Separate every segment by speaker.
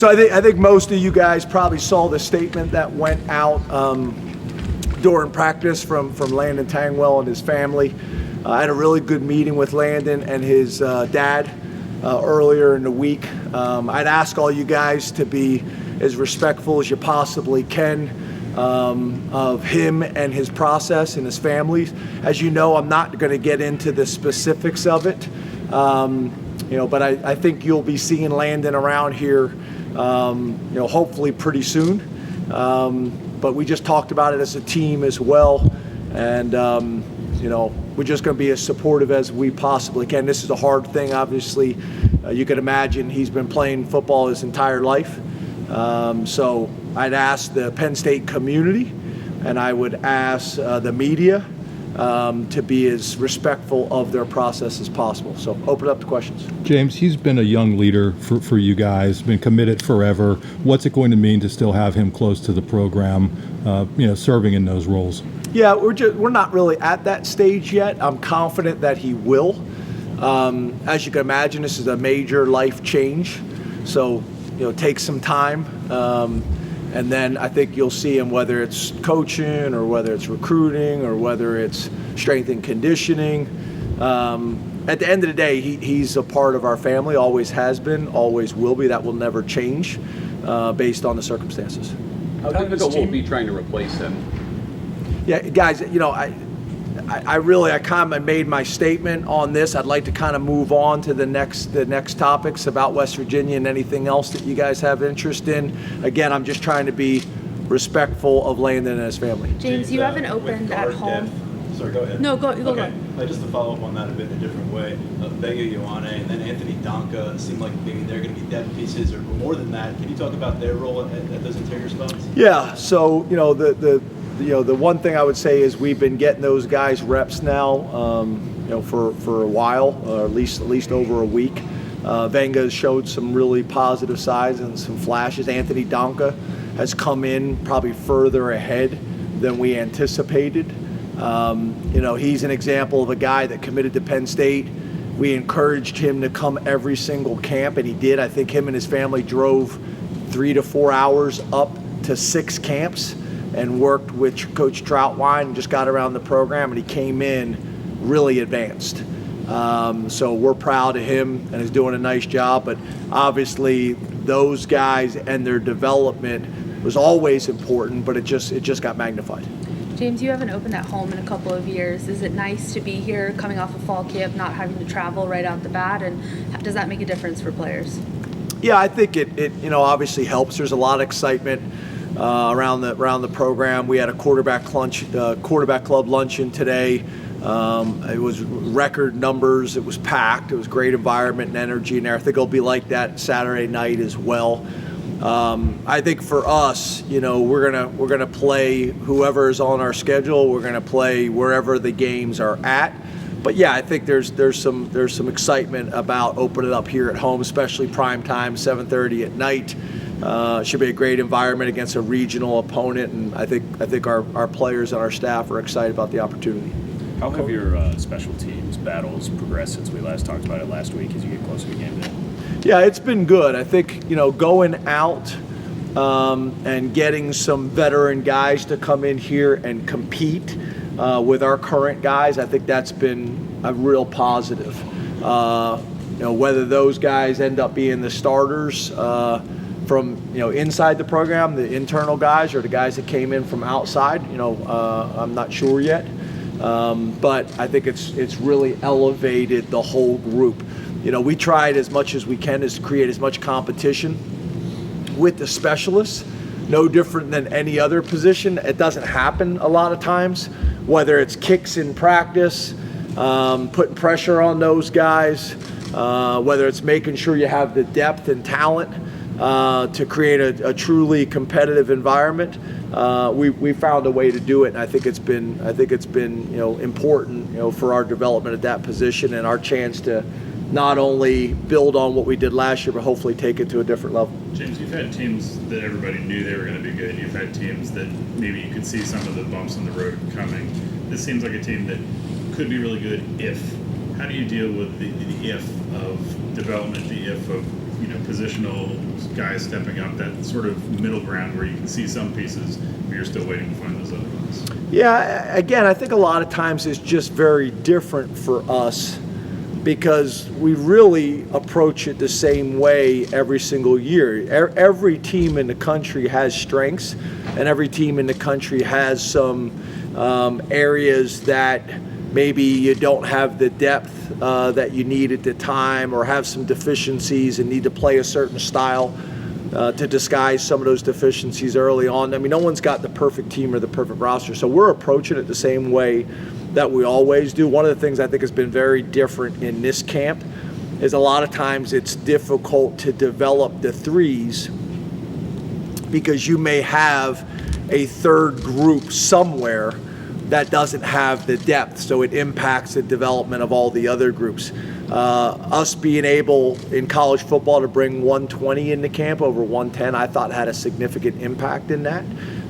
Speaker 1: So I think most of you guys probably saw the statement that went out during practice from Landon Tangwell and his family. I had a really good meeting with Landon and his dad earlier in the week. I'd ask all you guys to be as respectful as you possibly can of him and his process and his family. As you know, I'm not going to get into the specifics of it, but I think you'll be seeing Landon around here, hopefully pretty soon. But we just talked about it as a team as well, and we're just going to be as supportive as we possibly can. This is a hard thing, obviously. You can imagine he's been playing football his entire life. So I'd ask the Penn State community, and I would ask the media to be as respectful of their process as possible. So open it up to questions.
Speaker 2: James, he's been a young leader for you guys, been committed forever. What's it going to mean to still have him close to the program, serving in those roles?
Speaker 1: Yeah, we're not really at that stage yet. I'm confident that he will. As you can imagine, this is a major life change. So, take some time. And then I think you'll see him, whether it's coaching or whether it's recruiting or whether it's strength and conditioning. At the end of the day, he's a part of our family, always has been, always will be. That will never change based on the circumstances.
Speaker 3: How difficult will it be trying to replace him?
Speaker 1: Yeah, guys, I kind of made my statement on this. I'd like to kind of move on to the next topics about West Virginia and anything else that you guys have interest in. Again, I'm just trying to be respectful of Landon and his family.
Speaker 4: James, you haven't opened at home.
Speaker 5: Sorry, go ahead.
Speaker 4: No, go
Speaker 5: okay.
Speaker 4: ahead.
Speaker 5: Just to follow up on that a bit in a different way, Vega Ioane and then Anthony Donka seem like maybe they're going to be depth pieces or more than that. Can you talk about their role at those interior spots?
Speaker 1: Yeah, so the one thing I would say is we've been getting those guys reps now, for a while, or at least over a week. Venga showed some really positive signs and some flashes. Anthony Donka has come in probably further ahead than we anticipated. He's an example of a guy that committed to Penn State. We encouraged him to come every single camp, and he did. I think him and his family drove 3 to 4 hours up to 6 camps and worked with Coach Troutwine and just got around the program, and he came in really advanced. So we're proud of him, and he's doing a nice job. But obviously, those guys and their development was always important, but it just got magnified.
Speaker 4: James, you haven't opened at home in a couple of years. Is it nice to be here coming off a fall camp, not having to travel right out the bat? And does that make a difference for players?
Speaker 1: Yeah, I think it obviously helps. There's a lot of excitement around the program. We had a quarterback club luncheon today. It was record numbers. It was packed. It was great environment and energy in there. I think it'll be like that Saturday night as well. I think for us, we're gonna play whoever is on our schedule. We're gonna play wherever the games are at. But yeah, I think there's some excitement about opening up here at home, especially prime time, 7:30 at night. Should be a great environment against a regional opponent, and I think our players and our staff are excited about the opportunity.
Speaker 6: How have your special teams battles progressed since we last talked about it last week as you get closer to game day?
Speaker 1: Yeah, it's been good. I think, going out and getting some veteran guys to come in here and compete with our current guys, I think that's been a real positive. Whether those guys end up being the starters from inside the program, the internal guys, or the guys that came in from outside, I'm not sure yet. But I think it's really elevated the whole group. We tried as much as we can to create as much competition with the specialists, no different than any other position. It doesn't happen a lot of times, whether it's kicks in practice, putting pressure on those guys, whether it's making sure you have the depth and talent to create a truly competitive environment. We found a way to do it, and I think it's been important for our development at that position and our chance to not only build on what we did last year, but hopefully take it to a different level.
Speaker 7: James, you've had teams that everybody knew they were going to be good. You've had teams that maybe you could see some of the bumps in the road coming. This seems like a team that could be really good if. How do you deal with the if of development, the if of positional guys stepping up, that sort of middle ground where you can see some pieces, but you're still waiting to find those other ones?
Speaker 1: Yeah, again, I think a lot of times it's just very different for us because we really approach it the same way every single year. Every team in the country has strengths, and every team in the country has some areas that maybe you don't have the depth that you need at the time, or have some deficiencies and need to play a certain style to disguise some of those deficiencies early on. I mean, no one's got the perfect team or the perfect roster, so we're approaching it the same way that we always do. One of the things I think has been very different in this camp is a lot of times it's difficult to develop the threes because you may have a third group somewhere that doesn't have the depth, so it impacts the development of all the other groups. Us being able in college football to bring 120 into camp over 110, I thought had a significant impact in that.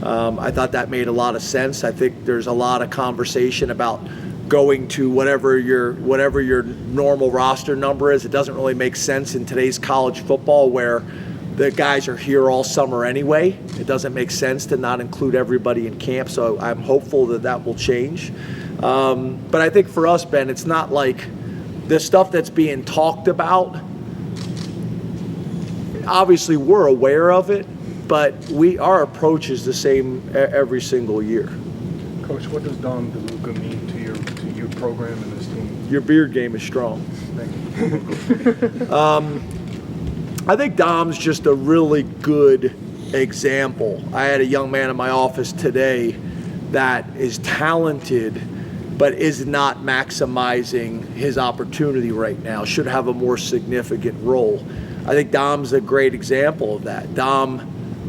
Speaker 1: I thought that made a lot of sense. I think there's a lot of conversation about going to whatever your normal roster number is. It doesn't really make sense in today's college football where the guys are here all summer anyway. It doesn't make sense to not include everybody in camp, so I'm hopeful that that will change. But I think for us, Ben, it's not like the stuff that's being talked about. Obviously, we're aware of it, but our approach is the same every single year.
Speaker 8: Coach, what does DeLuca mean to your program and this team?
Speaker 1: Your beard game is strong.
Speaker 8: Thank you.
Speaker 1: I think Dom's just a really good example. I had a young man in my office today that is talented but is not maximizing his opportunity right now, should have a more significant role. I think Dom's a great example of that. Dom,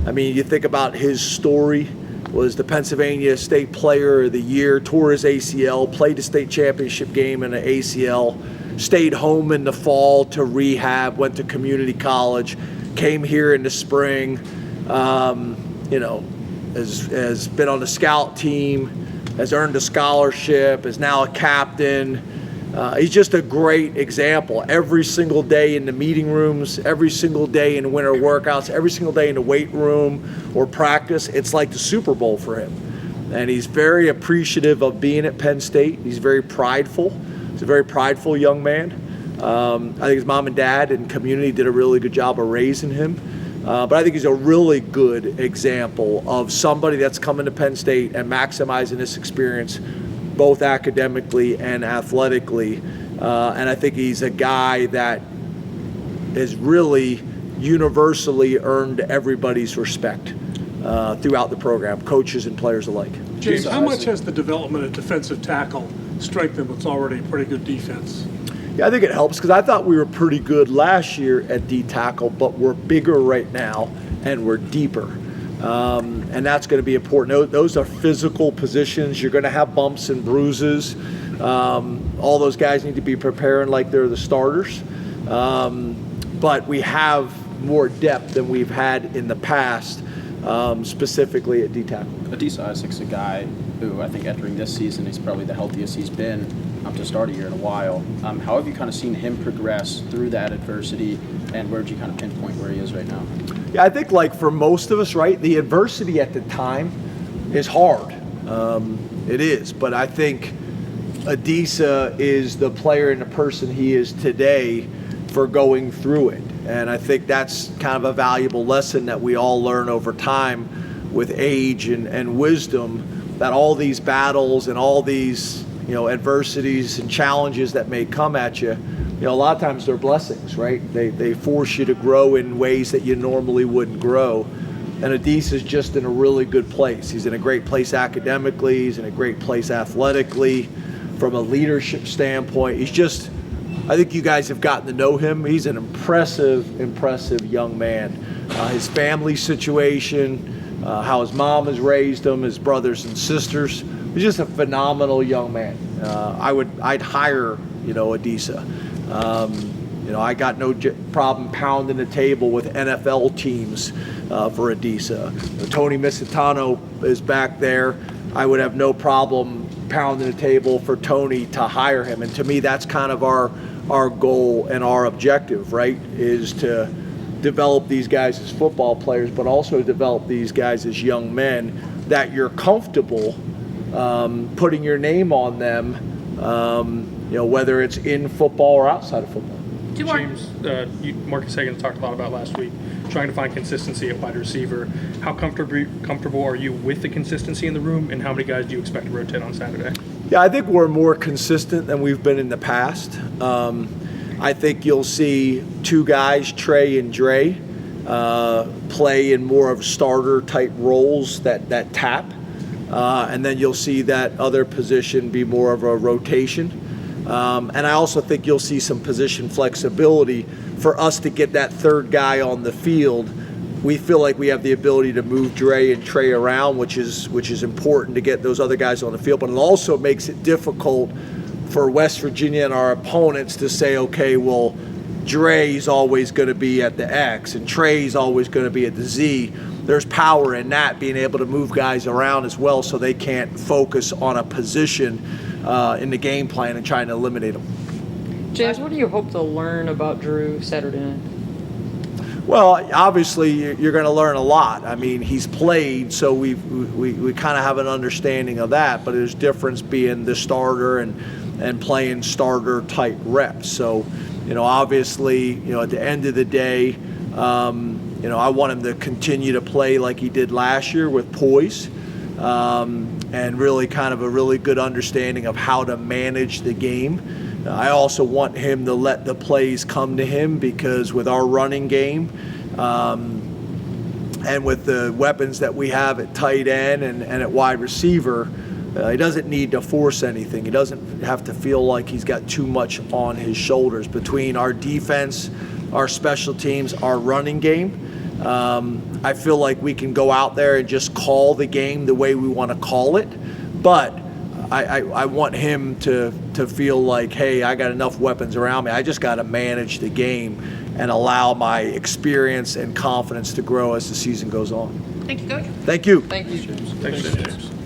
Speaker 1: I mean, you think about his story, was the Pennsylvania State Player of the Year, tore his ACL, played the state championship game in an ACL, stayed home in the fall to rehab, went to community college, came here in the spring, has been on the scout team, has earned a scholarship, is now a captain. He's just a great example. Every single day in the meeting rooms, every single day in winter workouts, every single day in the weight room or practice, it's like the Super Bowl for him. And he's very appreciative of being at Penn State. He's very prideful. He's a very prideful young man. I think his mom and dad and community did a really good job of raising him. But I think he's a really good example of somebody that's coming to Penn State and maximizing this experience, both academically and athletically. And I think he's a guy that has really universally earned everybody's respect throughout the program, coaches and players alike.
Speaker 9: James, how much has the development of defensive tackle strengthened what's already a pretty good defense?
Speaker 1: Yeah, I think it helps because I thought we were pretty good last year at D tackle, but we're bigger right now and we're deeper. And that's going to be important. Those are physical positions. You're going to have bumps and bruises. All those guys need to be preparing like they're the starters. But we have more depth than we've had in the past, specifically at D tackle.
Speaker 10: Adisa Isaac's a guy who I think entering this season is probably the healthiest he's been to start a year in a while. How have you kind of seen him progress through that adversity, and where did you kind of pinpoint where he is right now?
Speaker 1: Yeah, I think like for most of us, right, the adversity at the time is hard. It is, but I think Adisa is the player and the person he is today for going through it. And I think that's kind of a valuable lesson that we all learn over time with age and wisdom, that all these battles and all these adversities and challenges that may come at you, a lot of times they're blessings, right? They force you to grow in ways that you normally wouldn't grow. And Adisa is just in a really good place. He's in a great place academically. He's in a great place athletically. From a leadership standpoint, I think you guys have gotten to know him. He's an impressive young man. His family situation, how his mom has raised him, his brothers and sisters. He's just a phenomenal young man. I'd hire, Adisa. I got no problem pounding the table with NFL teams for Adisa. Tony Misitano is back there. I would have no problem pounding the table for Tony to hire him. And to me, that's kind of our goal and our objective, right? Is to develop these guys as football players, but also develop these guys as young men that you're comfortable putting your name on them, whether it's in football or outside of football.
Speaker 11: James, Marcus Hagan talked a lot about last week, trying to find consistency at wide receiver. How comfortable are you with the consistency in the room, and how many guys do you expect to rotate on Saturday?
Speaker 1: Yeah, I think we're more consistent than we've been in the past. I think you'll see two guys, Trey and Dre, play in more of starter type roles that tap. And then you'll see that other position be more of a rotation. And I also think you'll see some position flexibility for us to get that third guy on the field. We feel like we have the ability to move Dre and Trey around, which is important to get those other guys on the field. But it also makes it difficult for West Virginia and our opponents to say, okay, well, Dre's always going to be at the X and Trey's always going to be at the Z. There's power in that, being able to move guys around as well so they can't focus on a position in the game plan and trying to eliminate them.
Speaker 12: James, what do you hope to learn about Drew Saturday night?
Speaker 1: Well, obviously, you're going to learn a lot. I mean, he's played, so we kind of have an understanding of that, but there's difference being the starter and playing starter-type reps. So, obviously, at the end of the day, I want him to continue to play like he did last year with poise and really kind of a really good understanding of how to manage the game. I also want him to let the plays come to him, because with our running game and with the weapons that we have at tight end and at wide receiver, he doesn't need to force anything. He doesn't have to feel like he's got too much on his shoulders. Between our defense, our special teams, our running game, I feel like we can go out there and just call the game the way we want to call it. But I want him to feel like, hey, I got enough weapons around me. I just got to manage the game and allow my experience and confidence to grow as the season goes on.
Speaker 4: Thank you, Coach.
Speaker 1: Thank you.
Speaker 12: Thank you, James.
Speaker 11: Thanks, James.